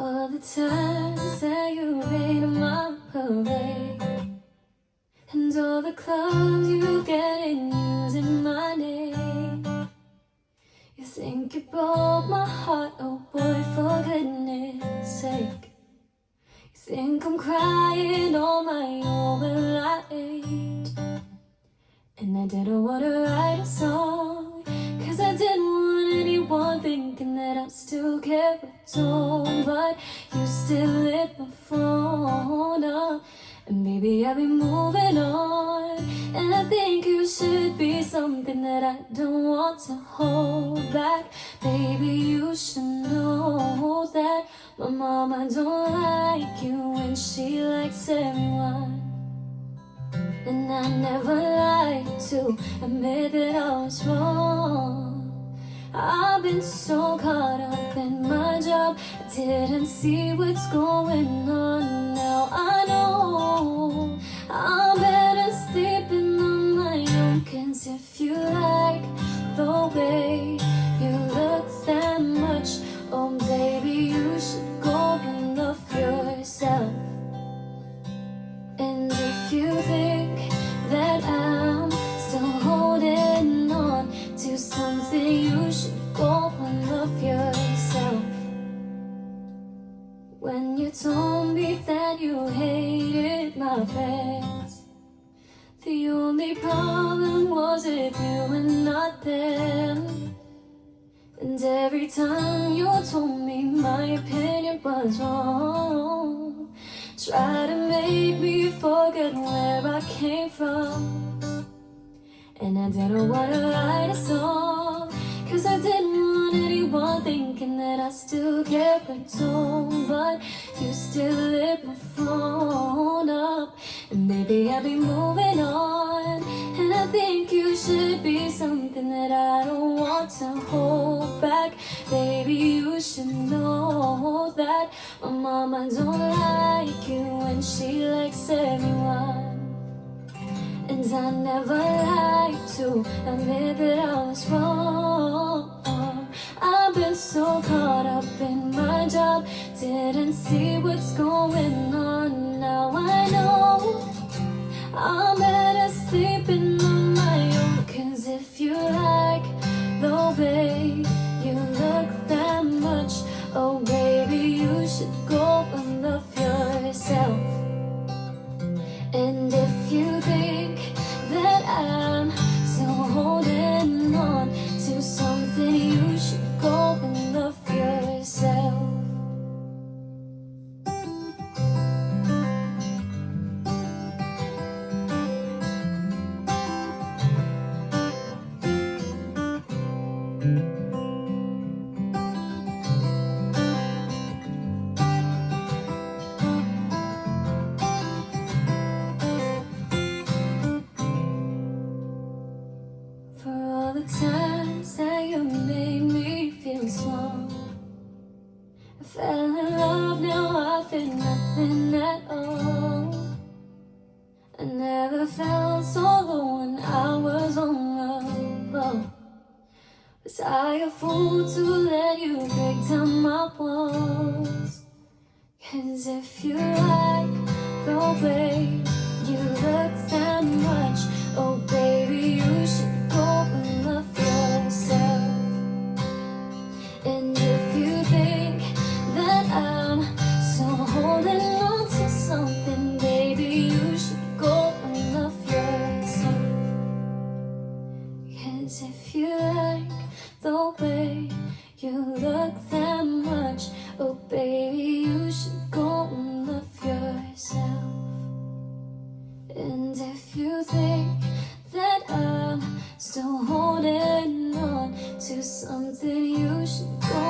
all the times that you rain on my parade, and all the clubs you get in using my name. You think you broke my heart, oh boy, for goodness sake. You think I'm crying on my own, well I ain't. And I didn't want to write a song, cause I didn't want anyone thinking that I still care at all. But you still lit my phone up, and baby I'll be moving on. And I think you should be something that I don't want to hold back. Baby, you should know that my mama don't like you when she likes everyone. And I never like to admit that I was wrong. I've been so caught up in my job, I didn't see what's going on. Now I know I'm better sleeping on my own. Cause if you like the way you look that much, oh baby, you should go and love yourself. And if you think that I'm still holding on to something, you should go and love yourself. When you told me that you hated my friends, the only problem was with you and not them. And every time you told me my opinion was wrong, try to make me forget where I came from. And I didn't want to write a song, cause I didn't want anyone thinking that I still care at all. But you still lit my phone up, and baby I'll be moving on. And I think you should be something that I don't want to hold back. Baby, you should know that my mama don't like you when she likes everyone. And I never like to admit that I was wrong. I've been so caught up in my job, didn't see what's going on. Now I know I'm better sleeping on my own. Cause if you like the way you look that much, oh baby, you should go and love yourself. And if you think that I'm still holding on to something, you should go and love yourself. Times that you made me feel small, I fell in love, now I feel nothing at all. I never felt so low when I was on the road. Was I a fool to let you break down my walls? Cause if you like the way you look that much, oh baby, you should go and love yourself. And if you think that I'm still holding on to something, baby, you should go and love yourself. Cause if you like the way you look that much, oh baby, you should go and love yourself. And if you think that I'm still holding on to something, you should go